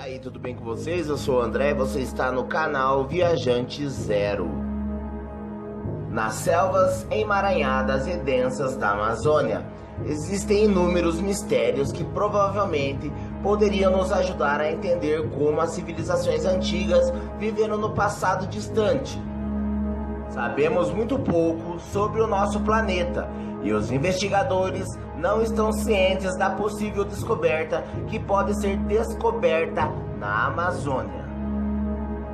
aí, tudo bem com vocês? Eu sou o André e você está no canal Viajante Zero. Nas selvas emaranhadas e densas da Amazônia, existem inúmeros mistérios que provavelmente poderiam nos ajudar a entender como as civilizações antigas viveram no passado distante. Sabemos muito pouco sobre o nosso planeta e os investigadores não estão cientes da possível descoberta que pode ser descoberta na Amazônia.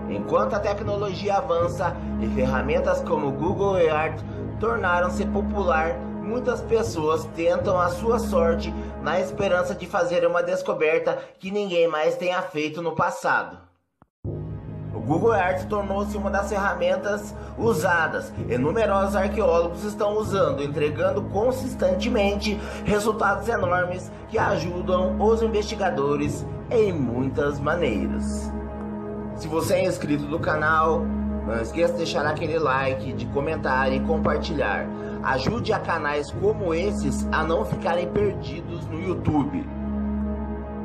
Enquanto a tecnologia avança e ferramentas como Google Earth tornaram-se popular, muitas pessoas tentam a sua sorte na esperança de fazer uma descoberta que ninguém mais tenha feito no passado. O Google Earth tornou-se uma das ferramentas usadas e numerosos arqueólogos estão usando, entregando consistentemente resultados enormes que ajudam os investigadores em muitas maneiras. Se você é inscrito do canal, não esqueça de deixar aquele like, de comentar e compartilhar. Ajude a canais como esses a não ficarem perdidos no YouTube.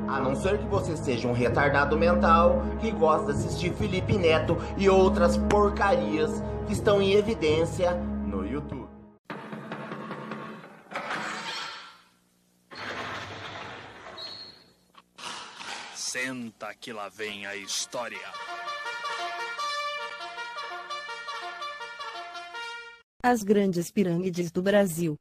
A não ser que você seja um retardado mental que gosta de assistir Felipe Neto e outras porcarias que estão em evidência no YouTube. Senta que lá vem a história. As grandes pirâmides do Brasil.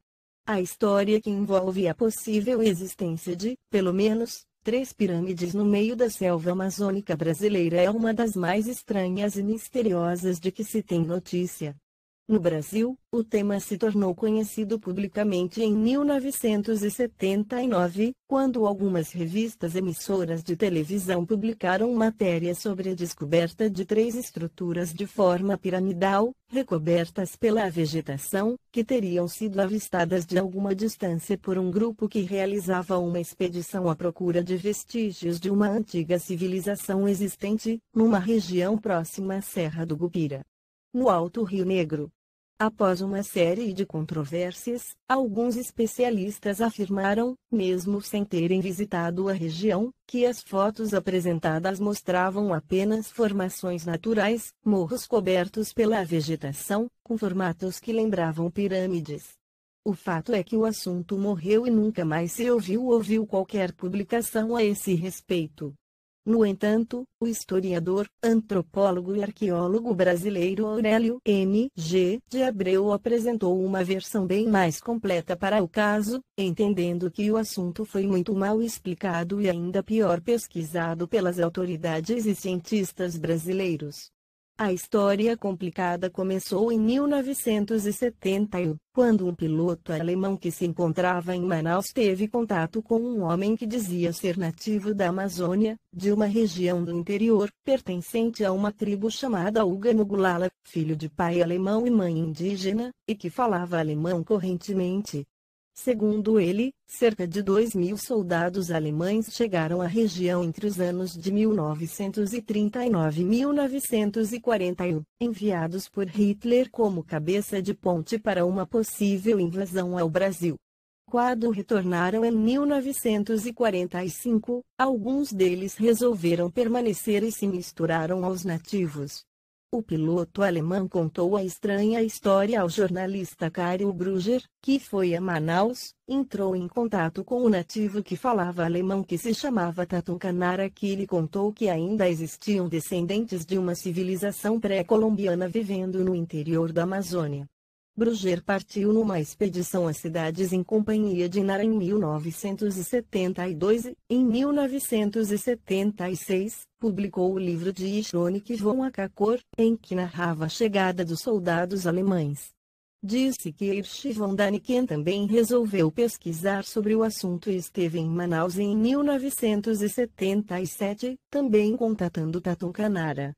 A história que envolve a possível existência de, pelo menos, 3 pirâmides no meio da selva amazônica brasileira é uma das mais estranhas e misteriosas de que se tem notícia. No Brasil, o tema se tornou conhecido publicamente em 1979, quando algumas revistas emissoras de televisão publicaram matérias sobre a descoberta de 3 estruturas de forma piramidal, recobertas pela vegetação, que teriam sido avistadas de alguma distância por um grupo que realizava uma expedição à procura de vestígios de uma antiga civilização existente, numa região próxima à Serra do Gupira, no Alto Rio Negro. Após uma série de controvérsias, alguns especialistas afirmaram, mesmo sem terem visitado a região, que as fotos apresentadas mostravam apenas formações naturais, morros cobertos pela vegetação, com formatos que lembravam pirâmides. O fato é que o assunto morreu e nunca mais se ouviu qualquer publicação a esse respeito. No entanto, o historiador, antropólogo e arqueólogo brasileiro Aurélio M. G. de Abreu apresentou uma versão bem mais completa para o caso, entendendo que o assunto foi muito mal explicado e ainda pior pesquisado pelas autoridades e cientistas brasileiros. A história complicada começou em 1971, quando um piloto alemão que se encontrava em Manaus teve contato com um homem que dizia ser nativo da Amazônia, de uma região do interior, pertencente a uma tribo chamada Uga-Mugulala, filho de pai alemão e mãe indígena, e que falava alemão correntemente. Segundo ele, cerca de 2.000 soldados alemães chegaram à região entre os anos de 1939 e 1941, enviados por Hitler como cabeça de ponte para uma possível invasão ao Brasil. Quando retornaram em 1945, alguns deles resolveram permanecer e se misturaram aos nativos. O piloto alemão contou a estranha história ao jornalista Cario Brugger, que foi a Manaus, entrou em contato com o nativo que falava alemão que se chamava Tatum Canara, que lhe contou que ainda existiam descendentes de uma civilização pré-colombiana vivendo no interior da Amazônia. Brugger partiu numa expedição a cidades em companhia de Nara em 1972 e, em 1976, publicou o livro de Ishronik von Akakor, em que narrava a chegada dos soldados alemães. Disse que Hirsch von Daniken também resolveu pesquisar sobre o assunto e esteve em Manaus em 1977, também contatando Tatum Canara.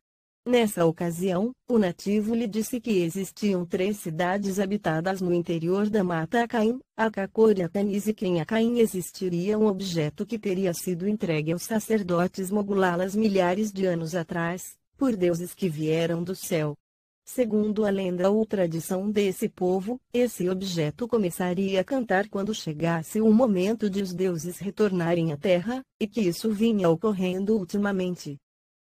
Nessa ocasião, o nativo lhe disse que existiam 3 cidades habitadas no interior da Mata Acaim, Akakor e Akanis, e que em Acaim existiria um objeto que teria sido entregue aos sacerdotes Mogulalas milhares de anos atrás, por deuses que vieram do céu. Segundo a lenda ou tradição desse povo, esse objeto começaria a cantar quando chegasse o momento de os deuses retornarem à Terra, e que isso vinha ocorrendo ultimamente.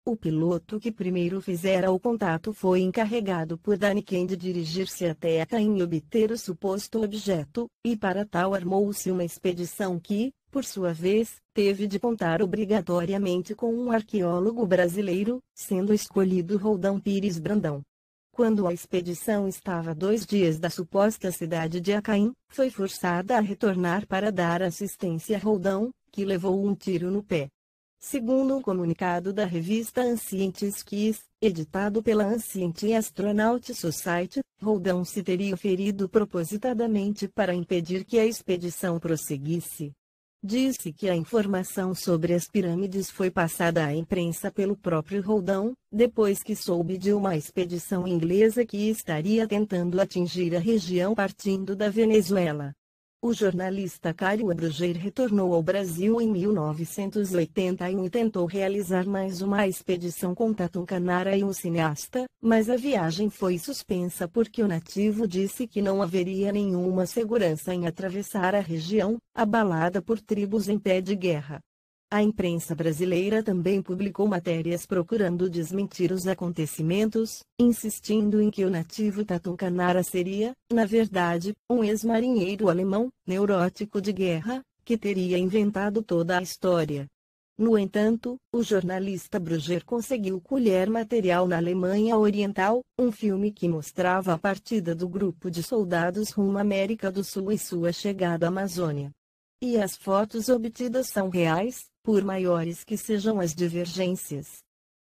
O piloto que primeiro fizera o contato foi encarregado por Daniken de dirigir-se até Acaim e obter o suposto objeto, e para tal armou-se uma expedição que, por sua vez, teve de contar obrigatoriamente com um arqueólogo brasileiro, sendo escolhido Roldão Pires Brandão. Quando a expedição estava a 2 dias da suposta cidade de Acaim, foi forçada a retornar para dar assistência a Roldão, que levou um tiro no pé. Segundo um comunicado da revista Ancient Skies, editado pela Ancient Astronaut Society, Roldão se teria ferido propositadamente para impedir que a expedição prosseguisse. Disse que a informação sobre as pirâmides foi passada à imprensa pelo próprio Roldão, depois que soube de uma expedição inglesa que estaria tentando atingir a região partindo da Venezuela. O jornalista Cário Abrugger retornou ao Brasil em 1981 e tentou realizar mais uma expedição com Tatum Canara e um cineasta, mas a viagem foi suspensa porque o nativo disse que não haveria nenhuma segurança em atravessar a região, abalada por tribos em pé de guerra. A imprensa brasileira também publicou matérias procurando desmentir os acontecimentos, insistindo em que o nativo Tatum Canara seria, na verdade, um ex-marinheiro alemão, neurótico de guerra, que teria inventado toda a história. No entanto, o jornalista Brugger conseguiu colher material na Alemanha Oriental, um filme que mostrava a partida do grupo de soldados rumo à América do Sul e sua chegada à Amazônia. E as fotos obtidas são reais, por maiores que sejam as divergências.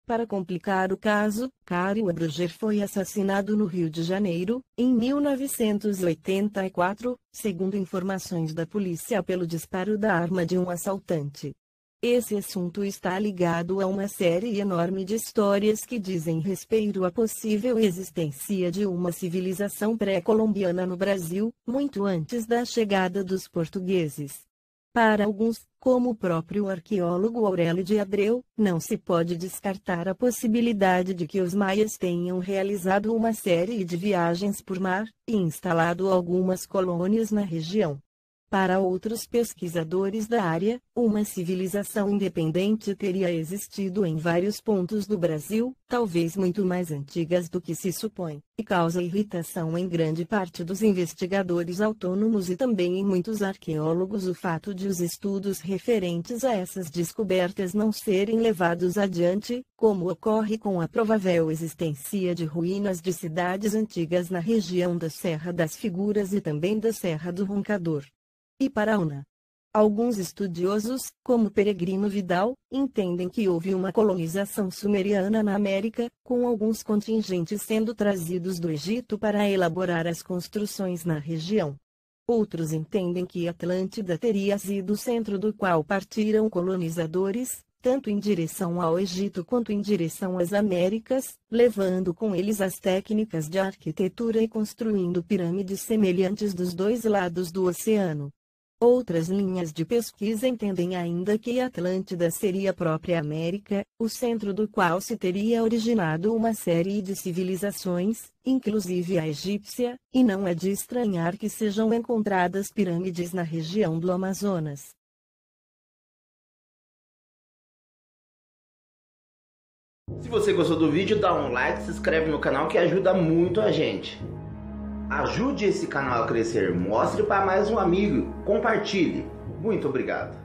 Para complicar o caso, Cário Abrugger foi assassinado no Rio de Janeiro, em 1984, segundo informações da polícia pelo disparo da arma de um assaltante. Esse assunto está ligado a uma série enorme de histórias que dizem respeito à possível existência de uma civilização pré-colombiana no Brasil, muito antes da chegada dos portugueses. Para alguns, como o próprio arqueólogo Aurélio de Abreu, não se pode descartar a possibilidade de que os maias tenham realizado uma série de viagens por mar, e instalado algumas colônias na região. Para outros pesquisadores da área, uma civilização independente teria existido em vários pontos do Brasil, talvez muito mais antigas do que se supõe, e causa irritação em grande parte dos investigadores autônomos e também em muitos arqueólogos o fato de os estudos referentes a essas descobertas não serem levados adiante, como ocorre com a provável existência de ruínas de cidades antigas na região da Serra das Figuras e também da Serra do Roncador. E Paraúna. Alguns estudiosos, como Peregrino Vidal, entendem que houve uma colonização sumeriana na América, com alguns contingentes sendo trazidos do Egito para elaborar as construções na região. Outros entendem que Atlântida teria sido o centro do qual partiram colonizadores, tanto em direção ao Egito quanto em direção às Américas, levando com eles as técnicas de arquitetura e construindo pirâmides semelhantes dos dois lados do oceano. Outras linhas de pesquisa entendem ainda que Atlântida seria a própria América, o centro do qual se teria originado uma série de civilizações, inclusive a egípcia, e não é de estranhar que sejam encontradas pirâmides na região do Amazonas. Se você gostou do vídeo, dá um like, se inscreve no canal que ajuda muito a gente. Ajude esse canal a crescer, mostre para mais um amigo, compartilhe. Muito obrigado.